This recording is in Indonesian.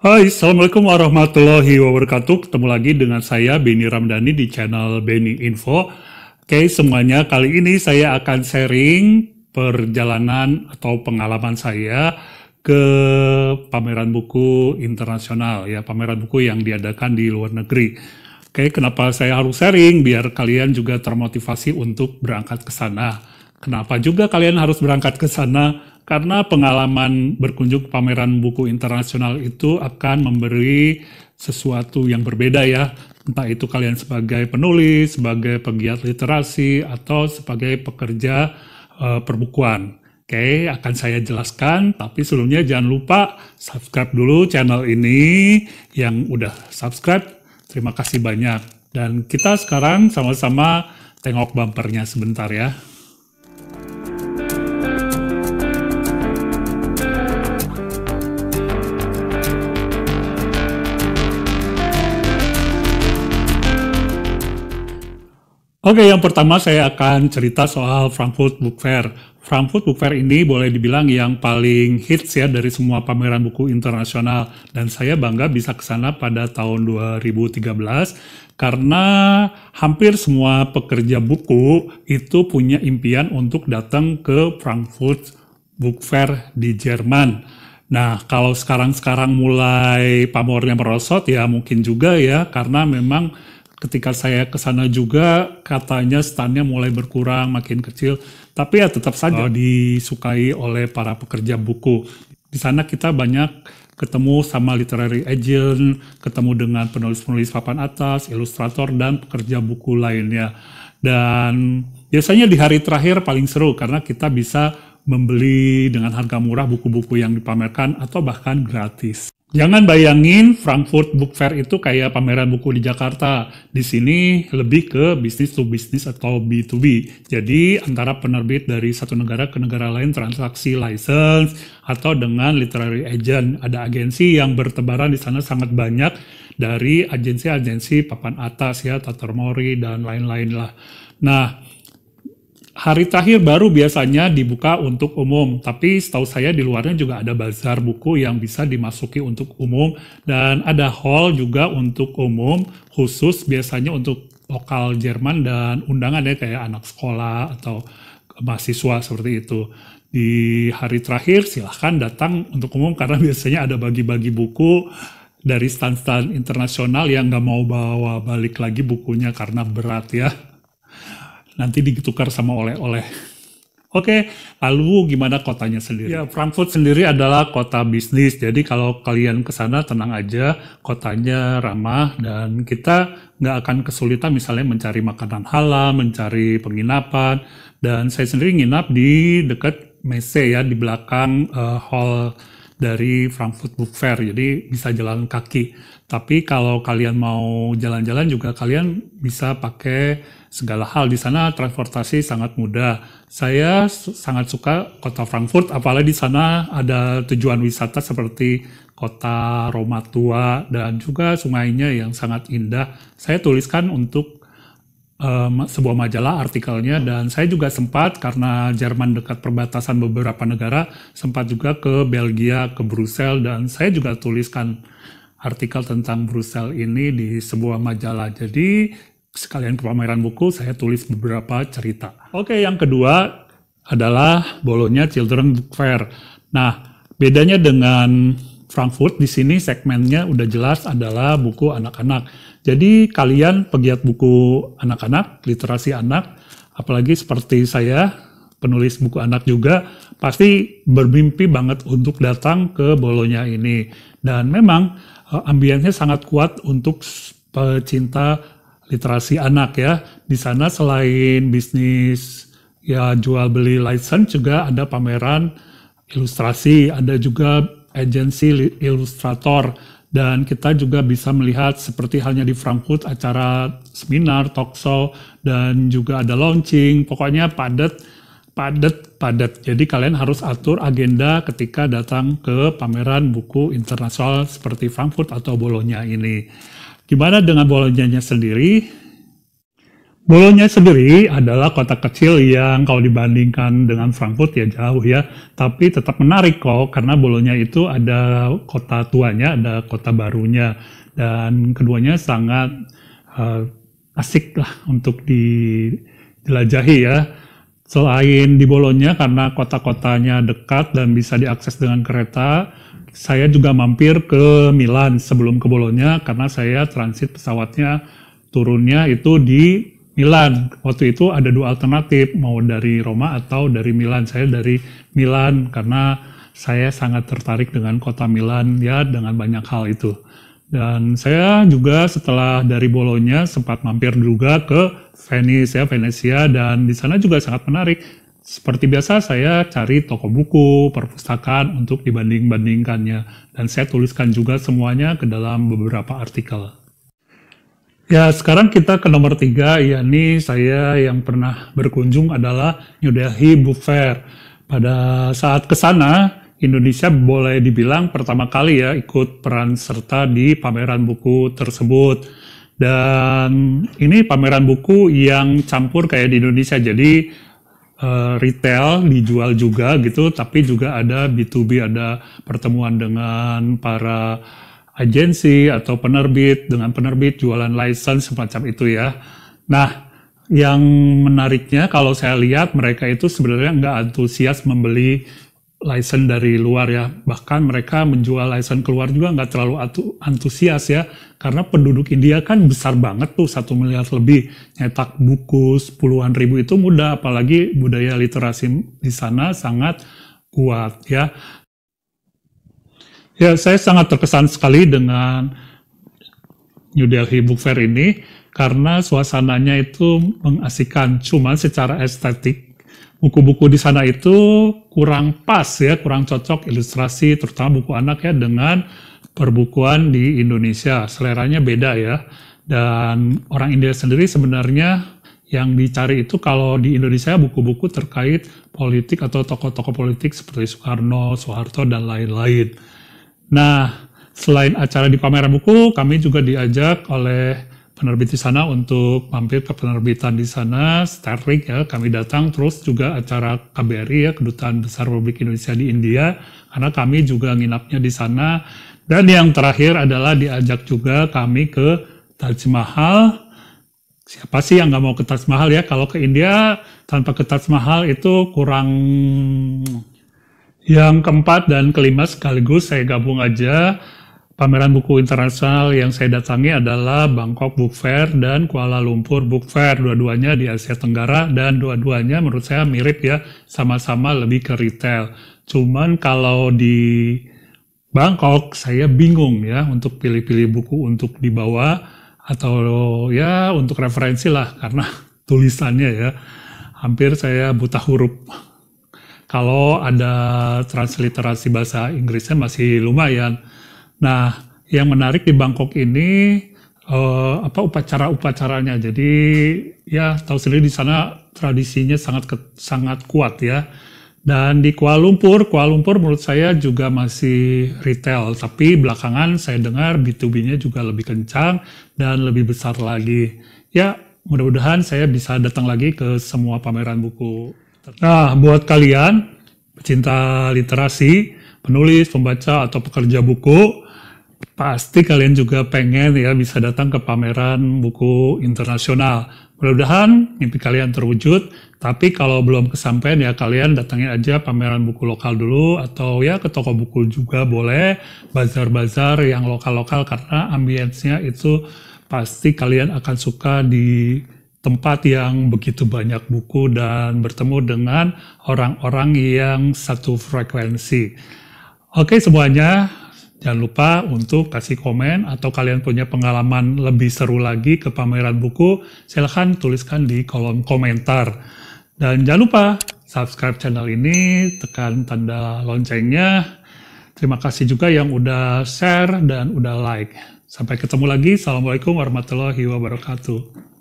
Hai, Assalamualaikum warahmatullahi wabarakatuh. Ketemu lagi dengan saya, Benny Ramdhani, di channel Benny Info. Oke, semuanya, kali ini saya akan sharing perjalanan atau pengalaman saya ke pameran buku internasional, ya, pameran buku yang diadakan di luar negeri. Oke, kenapa saya harus sharing? Biar kalian juga termotivasi untuk berangkat ke sana. Kenapa juga kalian harus berangkat ke sana? Karena pengalaman berkunjung ke pameran buku internasional itu akan memberi sesuatu yang berbeda, ya. Entah itu kalian sebagai penulis, sebagai pegiat literasi, atau sebagai pekerja perbukuan. Oke, akan saya jelaskan, tapi sebelumnya jangan lupa subscribe dulu channel ini. Yang udah subscribe, terima kasih banyak. Dan kita sekarang sama-sama tengok bumpernya sebentar, ya. Oke, yang pertama saya akan cerita soal Frankfurt Book Fair. Frankfurt Book Fair ini boleh dibilang yang paling hits, ya, dari semua pameran buku internasional. Dan saya bangga bisa ke sana pada tahun 2013 karena hampir semua pekerja buku itu punya impian untuk datang ke Frankfurt Book Fair di Jerman. Nah, kalau sekarang mulai pamornya merosot, ya mungkin juga, ya, karena memang ketika saya ke sana juga katanya standnya mulai berkurang, makin kecil. Tapi ya tetap saja disukai oleh para pekerja buku. Di sana kita banyak ketemu sama literary agent, ketemu dengan penulis-penulis papan atas, ilustrator, dan pekerja buku lainnya. Dan biasanya di hari terakhir paling seru karena kita bisa membeli dengan harga murah buku-buku yang dipamerkan atau bahkan gratis. Jangan bayangin Frankfurt Book Fair itu kayak pameran buku di Jakarta. Di sini lebih ke business to business atau B2B. Jadi antara penerbit dari satu negara ke negara lain transaksi license atau dengan literary agent. Ada agensi yang bertebaran di sana sangat banyak dari agensi-agensi papan atas, ya, Tatarmori dan lain-lain lah. Nah, hari terakhir baru biasanya dibuka untuk umum, tapi setahu saya di luarnya juga ada bazar buku yang bisa dimasuki untuk umum, dan ada hall juga untuk umum, khusus biasanya untuk lokal Jerman dan undangan, ya, kayak anak sekolah atau mahasiswa seperti itu. Di hari terakhir silahkan datang untuk umum karena biasanya ada bagi-bagi buku dari stand-stand internasional yang nggak mau bawa balik lagi bukunya karena berat, ya. Nanti ditukar sama oleh-oleh. Oke, lalu gimana kotanya sendiri? Ya, Frankfurt sendiri adalah kota bisnis, jadi kalau kalian ke sana tenang aja, kotanya ramah, dan kita nggak akan kesulitan misalnya mencari makanan halal, mencari penginapan, dan saya sendiri nginap di dekat Messe, ya, di belakang hall dari Frankfurt Book Fair, jadi bisa jalan kaki. Tapi kalau kalian mau jalan-jalan juga kalian bisa pakai segala hal. Di sana transportasi sangat mudah. Saya sangat suka kota Frankfurt, apalagi di sana ada tujuan wisata seperti kota Roma tua dan juga sungainya yang sangat indah. Saya tuliskan untuk sebuah majalah artikelnya, dan saya juga sempat, karena Jerman dekat perbatasan beberapa negara, sempat juga ke Belgia, ke Brussels, dan saya juga tuliskan artikel tentang Brussels ini di sebuah majalah. Jadi sekalian ke pameran buku, saya tulis beberapa cerita. Oke, yang kedua adalah Bologna Children Book Fair. Nah, bedanya dengan Frankfurt, di sini segmennya udah jelas adalah buku anak-anak. Jadi kalian pegiat buku anak-anak, literasi anak, apalagi seperti saya, penulis buku anak juga, pasti bermimpi banget untuk datang ke Bologna ini. Dan memang ambiennya sangat kuat untuk pecinta literasi anak, ya. Di sana selain bisnis, ya, jual beli license, juga ada pameran ilustrasi, ada juga agensi ilustrator, dan kita juga bisa melihat seperti halnya di Frankfurt acara seminar, talk show, dan juga ada launching. Pokoknya padat. Jadi kalian harus atur agenda ketika datang ke pameran buku internasional seperti Frankfurt atau Bologna ini. Gimana dengan Bologna-nya sendiri? Bolonya sendiri adalah kota kecil yang kalau dibandingkan dengan Frankfurt ya jauh ya, tapi tetap menarik kok karena Bolonya itu ada kota tuanya, ada kota barunya, dan keduanya sangat asik lah untuk dijelajahi ya. Selain di Bolonya karena kota-kotanya dekat dan bisa diakses dengan kereta, saya juga mampir ke Milan sebelum ke Bolonya karena saya transit pesawatnya turunnya itu di Milan. Waktu itu ada dua alternatif, mau dari Roma atau dari Milan. Saya dari Milan karena saya sangat tertarik dengan kota Milan ya dengan banyak hal itu. Dan saya juga setelah dari Bolonya sempat mampir juga ke Venice ya, Venesia, dan di sana juga sangat menarik. Seperti biasa saya cari toko buku, perpustakaan untuk dibanding-bandingkannya. Dan saya tuliskan juga semuanya ke dalam beberapa artikel. Ya, sekarang kita ke nomor 3, yakni saya yang pernah berkunjung adalah New Delhi Book Fair. Pada saat ke sana, Indonesia boleh dibilang pertama kali ya ikut peran serta di pameran buku tersebut. Dan ini pameran buku yang campur kayak di Indonesia, jadi retail dijual juga gitu, tapi juga ada B2B, ada pertemuan dengan para agensi atau penerbit, dengan penerbit jualan license semacam itu ya. Nah, yang menariknya kalau saya lihat mereka itu sebenarnya nggak antusias membeli license dari luar ya, bahkan mereka menjual license keluar juga nggak terlalu antusias ya, karena penduduk India kan besar banget tuh, 1 miliar lebih, nyetak buku puluhan ribu itu mudah, apalagi budaya literasi di sana sangat kuat ya. Ya, saya sangat terkesan sekali dengan New Delhi Book Fair ini, karena suasananya itu mengasihkan, cuman secara estetik buku-buku di sana itu kurang pas ya, kurang cocok ilustrasi, terutama buku anak ya, dengan perbukuan di Indonesia. Seleranya beda ya. Dan orang India sendiri sebenarnya yang dicari itu kalau di Indonesia buku-buku terkait politik atau tokoh-tokoh politik seperti Soekarno, Soeharto, dan lain-lain. Nah, selain acara di pameran buku, kami juga diajak oleh penerbit di sana untuk mampir ke penerbitan di sana, Sterling ya, kami datang, terus juga acara KBRI ya, Kedutaan Besar Republik Indonesia di India, karena kami juga nginapnya di sana. Dan yang terakhir adalah diajak juga kami ke Taj Mahal. Siapa sih yang nggak mau ke Taj Mahal ya? Kalau ke India tanpa ke Taj Mahal itu kurang. Yang keempat dan kelima sekaligus saya gabung aja. Pameran buku internasional yang saya datangi adalah Bangkok Book Fair dan Kuala Lumpur Book Fair. Dua-duanya di Asia Tenggara dan dua-duanya menurut saya mirip ya, sama-sama lebih ke retail. Cuman kalau di Bangkok saya bingung ya untuk pilih-pilih buku untuk dibawa atau ya untuk referensi lah, karena tulisannya ya hampir saya buta huruf. Kalau ada transliterasi bahasa Inggrisnya masih lumayan. Nah, yang menarik di Bangkok ini upacara-upacaranya. Jadi ya tahu sendiri di sana tradisinya sangat kuat ya. Dan di Kuala Lumpur menurut saya juga masih retail, tapi belakangan saya dengar B2B-nya juga lebih kencang dan lebih besar lagi. Ya, mudah-mudahan saya bisa datang lagi ke semua pameran buku. Nah, buat kalian pecinta literasi, penulis, pembaca, atau pekerja buku, pasti kalian juga pengen ya bisa datang ke pameran buku internasional. Mudah-mudahan mimpi kalian terwujud, tapi kalau belum kesampaian ya kalian datangin aja pameran buku lokal dulu, atau ya ke toko buku juga boleh, bazar-bazar yang lokal-lokal, karena ambience-nya itu pasti kalian akan suka di tempat yang begitu banyak buku dan bertemu dengan orang-orang yang satu frekuensi. Oke semuanya, jangan lupa untuk kasih komen atau kalian punya pengalaman lebih seru lagi ke pameran buku, silahkan tuliskan di kolom komentar. Dan jangan lupa subscribe channel ini, tekan tanda loncengnya. Terima kasih juga yang udah share dan udah like. Sampai ketemu lagi. Assalamualaikum warahmatullahi wabarakatuh.